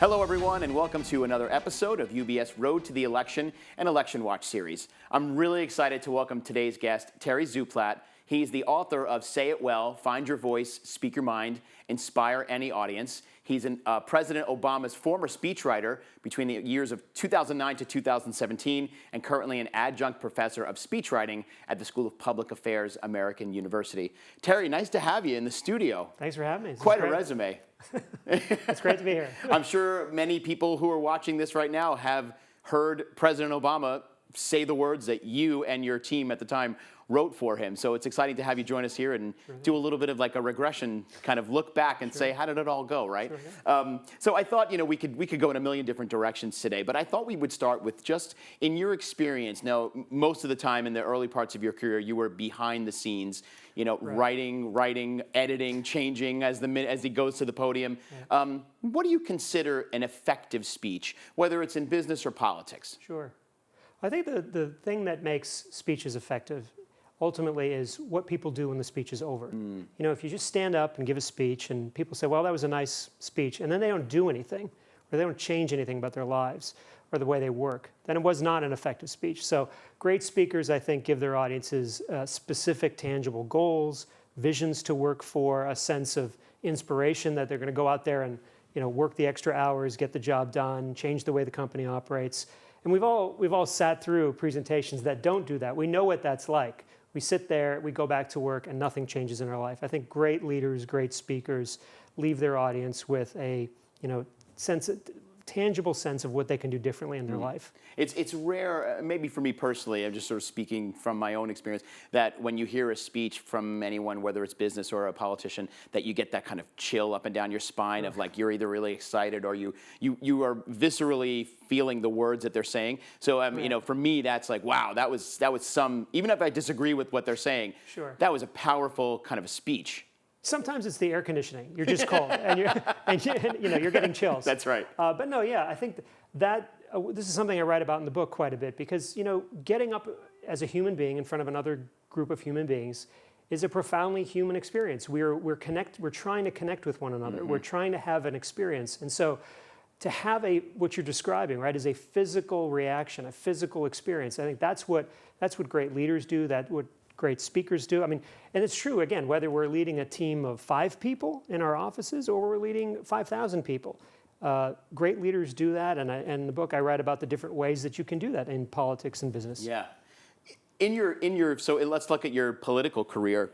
Hello, everyone, and welcome to another episode of UBS Road to the Election and Election Watch series. I'm really excited to welcome today's guest, Terry Szuplat. He's the author of Say It Well, Find Your Voice, Speak Your Mind, Inspire Any Audience. He's President Obama's former speechwriter between the years of 2009 to 2017 and currently an adjunct professor of speechwriting at the School of Public Affairs, American University. Terry, nice to have you in the studio. Thanks for having me. Quite a resume. It's great to be here. I'm sure many people who are watching this right now have heard President Obama say the words that you and your team at the time wrote for him. So it's exciting to have you join us here and do a little bit of like a regression, kind of look back and say, how did it all go, right? So I thought, we could go in a million different directions today, but I thought we would start with just in your experience. Now, most of the time in the early parts of your career, you were behind the scenes, writing, editing, changing as he goes to the podium. What do you consider an effective speech, whether it's in business or politics? Sure. I think the thing that makes speeches effective ultimately is what people do when the speech is over. If you just stand up and give a speech and people say, well, that was a nice speech, and then they don't do anything, or they don't change anything about their lives or the way they work, then it was not an effective speech. So great speakers, I think, give their audiences specific, tangible goals, visions to work for, a sense of inspiration that they're going to go out there and work the extra hours, get the job done, change the way the company operates. And we've all sat through presentations that don't do that. We know what that's like. We sit there, we go back to work, and nothing changes in our life. I think great leaders, great speakers leave their audience with a tangible sense of what they can do differently in their life. It's rare, maybe for me personally, I'm just sort of speaking from my own experience, that when you hear a speech from anyone, whether it's business or a politician, that you get that kind of chill up and down your spine of like you're either really excited or you are viscerally feeling the words that they're saying. So for me, that's like, wow, that was some, even if I disagree with what they're saying, that was a powerful kind of a speech. Sometimes it's the air conditioning. You're just cold, and you're getting chills. That's right. But no, yeah, I think that this is something I write about in the book quite a bit because getting up as a human being in front of another group of human beings is a profoundly human experience. We're trying to connect with one another. We're trying to have an experience, and so to have what you're describing, right, is a physical reaction, a physical experience. I think that's what great leaders do. What great speakers do. I mean, and it's true, again, whether we're leading a team of 5 people in our offices or we're leading 5,000 people. Great leaders do that, and in the book I write about the different ways that you can do that in politics and business. Yeah. So let's look at your political career.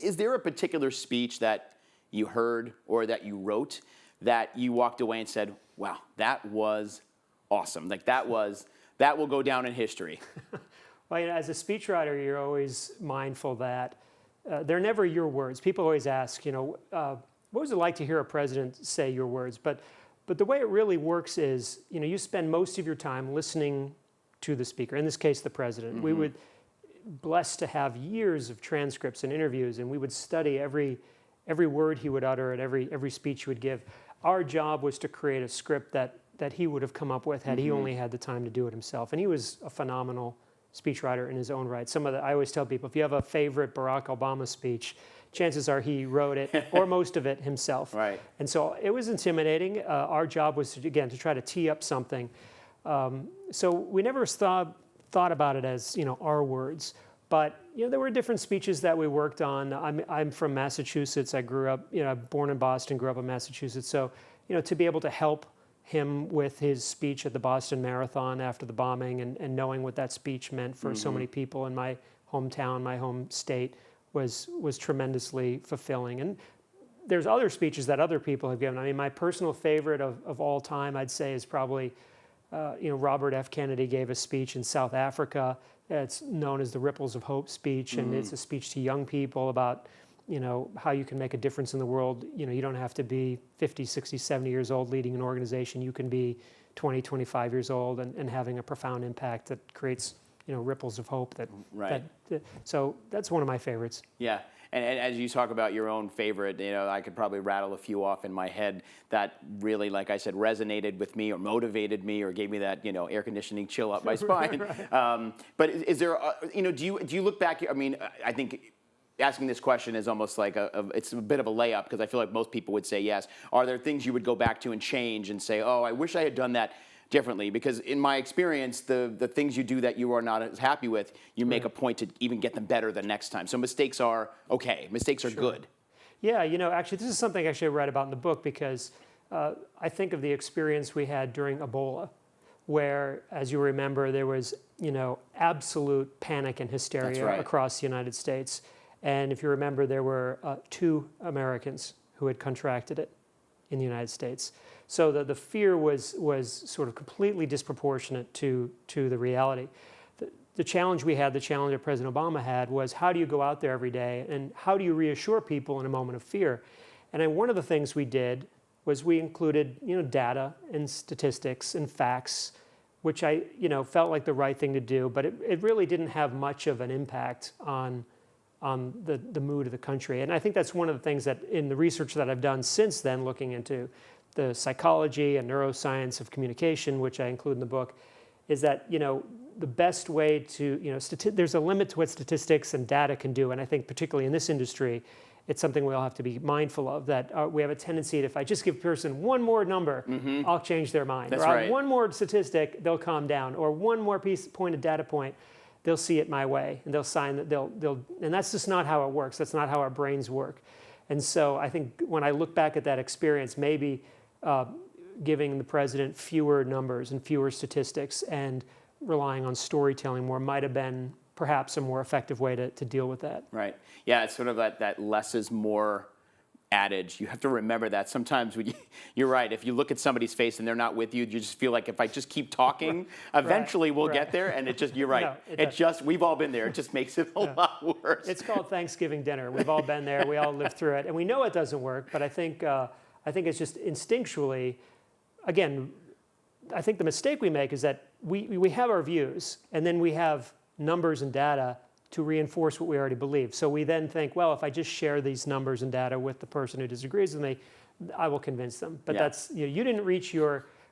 Is there a particular speech that you heard or that you wrote that you walked away and said, wow, that was awesome. Like that will go down in history? Well, as a speechwriter, you're always mindful that they're never your words. People always ask, what was it like to hear a president say your words? But the way it really works is, you spend most of your time listening to the speaker, in this case, the president. We would blessed to have years of transcripts and interviews, and we would study every word he would utter and every speech he would give. Our job was to create a script that he would have come up with had he only had the time to do it himself. And he was a phenomenal speechwriter in his own right. I always tell people, if you have a favorite Barack Obama speech, chances are he wrote it or most of it himself. Right. And so it was intimidating. Our job was to try to tee up something. So we never thought about it as our words. But there were different speeches that we worked on. I'm from Massachusetts. I grew up, born in Boston, grew up in Massachusetts. So to be able to help him with his speech at the Boston Marathon after the bombing and knowing what that speech meant for so many people in my hometown, my home state, was tremendously fulfilling. And there's other speeches that other people have given. I mean, my personal favorite of all time, I'd say, is probably, Robert F. Kennedy gave a speech in South Africa. It's known as the Ripples of Hope speech, and it's a speech to young people about how you can make a difference in the world. You don't have to be 50, 60, 70 years old leading an organization. You can be 20, 25 years old and having a profound impact that creates, ripples of hope. So that's one of my favorites. Yeah. And as you talk about your own favorite, I could probably rattle a few off in my head that really, like I said, resonated with me or motivated me or gave me that, air conditioning chill up my spine. Right. But is there, do you look back? I mean, I think asking this question is almost like it's a bit of a layup because I feel like most people would say yes. Are there things you would go back to and change and say, oh, I wish I had done that differently? Because in my experience, the things you do that you are not as happy with, you make a point to even get them better the next time. So mistakes are okay. Mistakes are good. Yeah, actually, this is something I write about in the book because I think of the experience we had during Ebola, where, as you remember, there was, absolute panic and hysteria across the United States. And if you remember, there were 2 Americans who had contracted it in the United States. So the fear was sort of completely disproportionate to the reality. The challenge we had, the challenge that President Obama had, was how do you go out there every day and how do you reassure people in a moment of fear? And then one of the things we did was we included, data and statistics and facts, which I, felt like the right thing to do, but it really didn't have much of an impact on the mood of the country. And I think that's one of the things that in the research that I've done since then, looking into the psychology and neuroscience of communication, which I include in the book, is that, the best way to, there's a limit to what statistics and data can do. And I think particularly in this industry, it's something we all have to be mindful of, that we have a tendency to, if I just give a person one more number, I'll change their mind. That's or right. One more statistic, they'll calm down. Or one more point of data point, they'll see it my way, and they'll sign that and that's just not how it works. That's not how our brains work. And so I think when I look back at that experience, maybe giving the president fewer numbers and fewer statistics and relying on storytelling more might have been perhaps a more effective way to deal with that. Right. Yeah, it's sort of that less is more adage. You have to remember that sometimes you're right. If you look at somebody's face and they're not with you, you just feel like if I just keep talking, eventually we'll get there. And you're right. No, we've all been there. It just makes it a lot worse. It's called Thanksgiving dinner. We've all been there. We all lived through it. And we know it doesn't work, but I think it's just instinctually, again, I think the mistake we make is that we have our views and then we have numbers and data to reinforce what we already believe. So we then think, well, if I just share these numbers and data with the person who disagrees with me, I will convince them. But that's, you didn't reach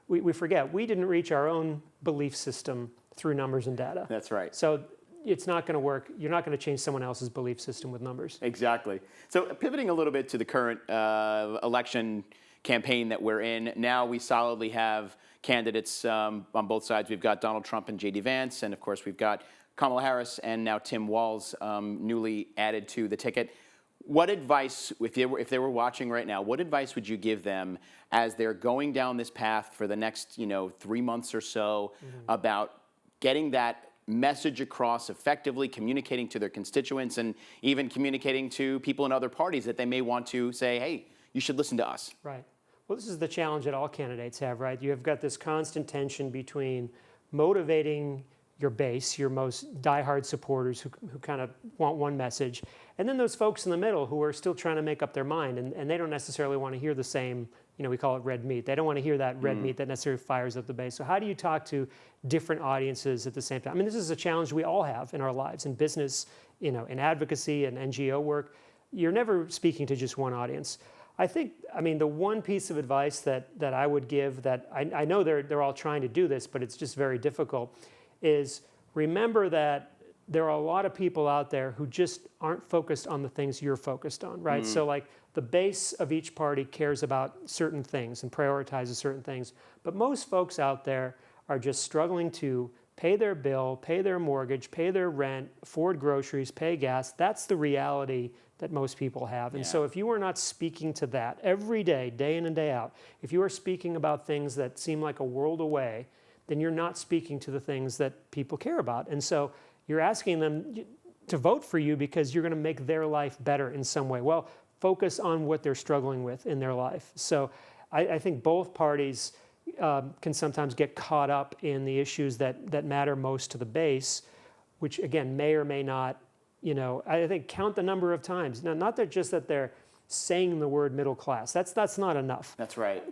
we forget, we didn't reach our own belief system through numbers and data. That's right. So it's not going to work. You're not going to change someone else's belief system with numbers. Exactly. So pivoting a little bit to the current election campaign that we're in, now we solidly have candidates on both sides. We've got Donald Trump and J.D. Vance, and of course we've got Kamala Harris and now Tim Walz newly added to the ticket. What advice, if they were watching right now, what advice would you give them as they're going down this path for the next 3 months or so about getting that message across effectively, communicating to their constituents, and even communicating to people in other parties that they may want to say, hey, you should listen to us? Right. Well, this is the challenge that all candidates have, right? You have got this constant tension between motivating your base, your most diehard supporters who kind of want one message, and then those folks in the middle who are still trying to make up their mind, and they don't necessarily want to hear the same, we call it red meat. They don't want to hear that red meat that necessarily fires up the base. So how do you talk to different audiences at the same time? I mean, this is a challenge we all have in our lives, in business, in advocacy and NGO work. You're never speaking to just one audience. I think, the one piece of advice that I would give, that I know they're all trying to do this, but it's just very difficult, is remember that there are a lot of people out there who just aren't focused on the things you're focused on, right? So like the base of each party cares about certain things and prioritizes certain things, but most folks out there are just struggling to pay their bill, pay their mortgage, pay their rent, afford groceries, pay gas. That's the reality that most people have. And so if you are not speaking to that every day, day in and day out, if you are speaking about things that seem like a world away, then you're not speaking to the things that people care about. And so you're asking them to vote for you because you're going to make their life better in some way. Well, focus on what they're struggling with in their life. So I think both parties can sometimes get caught up in the issues that matter most to the base, which again may or may not, I think count the number of times. Now, not that just that they're saying the word middle class. That's not enough. That's right.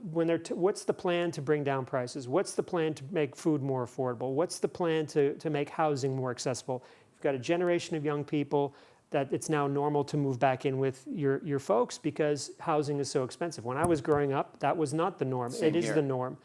What's the plan to bring down prices? What's the plan to make food more affordable? What's the plan to make housing more accessible? You've got a generation of young people that it's now normal to move back in with your folks because housing is so expensive. When I was growing up, that was not the norm. Same it is here. the norm.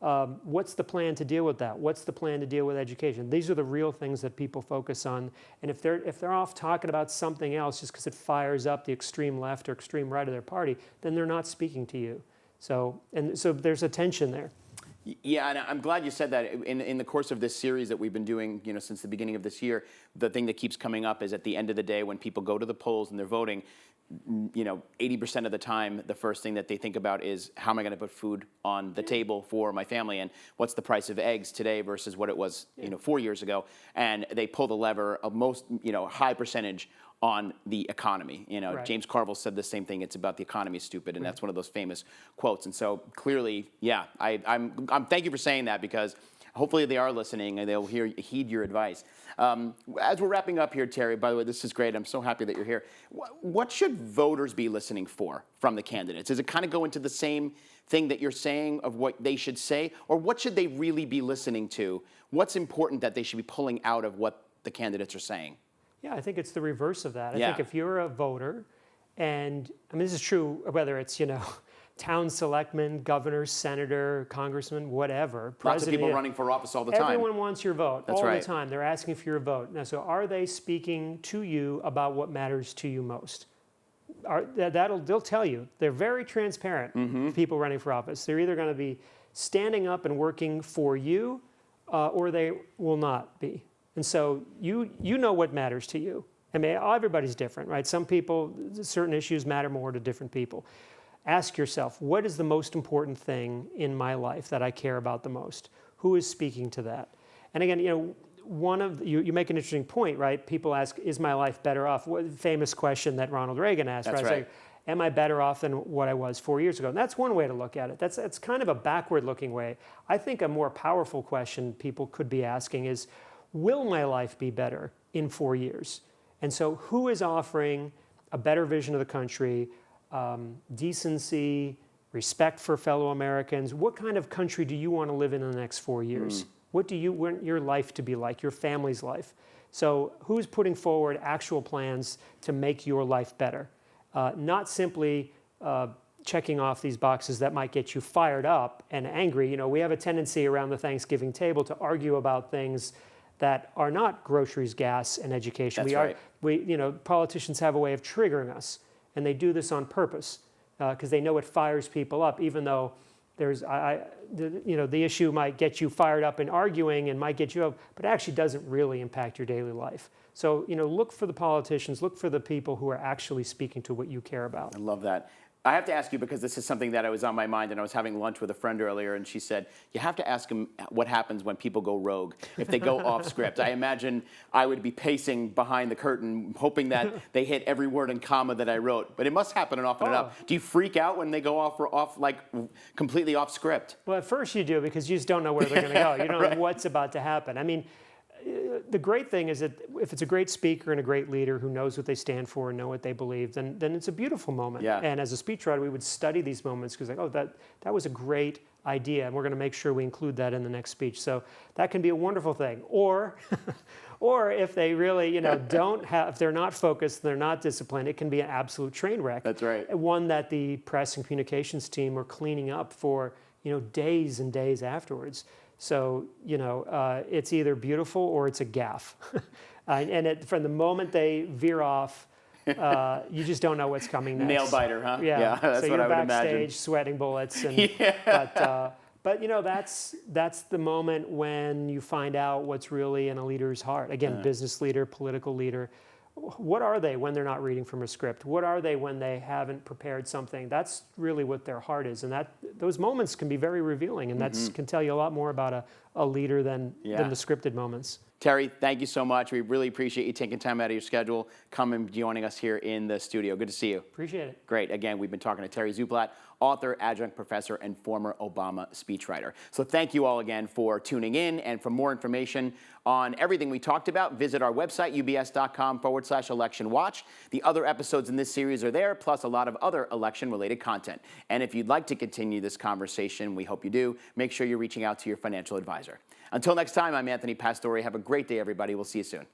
What's the plan to deal with that? What's the plan to deal with education? These are the real things that people focus on. And if they're off talking about something else just because it fires up the extreme left or extreme right of their party, then they're not speaking to you. So there's a tension there. Yeah, and I'm glad you said that. In the course of this series that we've been doing, since the beginning of this year, the thing that keeps coming up is at the end of the day, when people go to the polls and they're voting, 80% of the time, the first thing that they think about is, how am I going to put food on the table for my family, and what's the price of eggs today versus what it was, 4 years ago, and they pull the lever of most, high percentage on the economy. Right. James Carville said the same thing. It's about the economy, stupid, and that's one of those famous quotes. And so clearly, yeah, I'm thank you for saying that, because hopefully they are listening and they'll heed your advice. As we're wrapping up here, Terry, by the way, this is great. I'm so happy that you're here. What should voters be listening for from the candidates? Does it kind of go into the same thing that you're saying of what they should say? Or what should they really be listening to? What's important that they should be pulling out of what the candidates are saying? Yeah, I think it's the reverse of that. I Yeah. think if you're a voter, and this is true whether it's, town selectman, governor, senator, congressman, whatever. Lots of people running for office all the time. Everyone wants your vote That's all right. the time. They're asking for your vote. Now, so are they speaking to you about what matters to you most? They'll tell you. They're very transparent, people running for office. They're either going to be standing up and working for you, or they will not be. And so you know what matters to you. I mean, everybody's different, right? Some people, certain issues matter more to different people. Ask yourself, what is the most important thing in my life that I care about the most? Who is speaking to that? And again, you make an interesting point, right? People ask, is my life better off? Famous question that Ronald Reagan asked, That's right? right. It's like, am I better off than what I was 4 years ago? And that's one way to look at it. That's kind of a backward-looking way. I think a more powerful question people could be asking is, will my life be better in 4 years? And so who is offering a better vision of the country, decency, respect for fellow Americans? What kind of country do you want to live in the next 4 years? What do you want your life to be like, your family's life? So who's putting forward actual plans to make your life better? Not simply checking off these boxes that might get you fired up and angry. We have a tendency around the Thanksgiving table to argue about things that are not groceries, gas, and education. That's right. Politicians have a way of triggering us, and they do this on purpose because they know it fires people up, even though the issue might get you fired up in arguing and might get you up, but it actually doesn't really impact your daily life. So, look for the politicians, look for the people who are actually speaking to what you care about. I love that. I have to ask you, because this is something that was on my mind, and I was having lunch with a friend earlier, and she said, you have to ask them what happens when people go rogue, if they go off script. I imagine I would be pacing behind the curtain, hoping that they hit every word and comma that I wrote. But it must happen often enough. Do you freak out when they go off like completely off script? Well, at first you do, because you just don't know where they're going to go. You don't know what's about to happen. I mean, the great thing is that if it's a great speaker and a great leader who knows what they stand for and know what they believe, then it's a beautiful moment. Yeah. And as a speechwriter, we would study these moments because that was a great idea, and we're going to make sure we include that in the next speech. So that can be a wonderful thing. Or if they really, if they're not focused, they're not disciplined, it can be an absolute train wreck. That's right. One that the press and communications team are cleaning up for, days and days afterwards. So, it's either beautiful or it's a gaffe. From the moment they veer off, you just don't know what's coming next. Nail biter, huh? Yeah, that's so what you're I would backstage imagine. sweating bullets. And, but that's the moment when you find out what's really in a leader's heart. Again, business leader, political leader. What are they when they're not reading from a script? What are they when they haven't prepared something? That's really what their heart is. And those moments can be very revealing, and that can tell you a lot more about a leader than the scripted moments. Terry, thank you so much. We really appreciate you taking time out of your schedule, coming joining us here in the studio. Good to see you. Appreciate it. Great. Again, we've been talking to Terry Szuplat, author, adjunct professor, and former Obama speechwriter. So thank you all again for tuning in. And for more information on everything we talked about, visit our website, ubs.com/election watch. The other episodes in this series are there, plus a lot of other election-related content. And if you'd like to continue this conversation, we hope you do, make sure you're reaching out to your financial advisor. Until next time, I'm Anthony Pastore. Have a great day, everybody. We'll see you soon.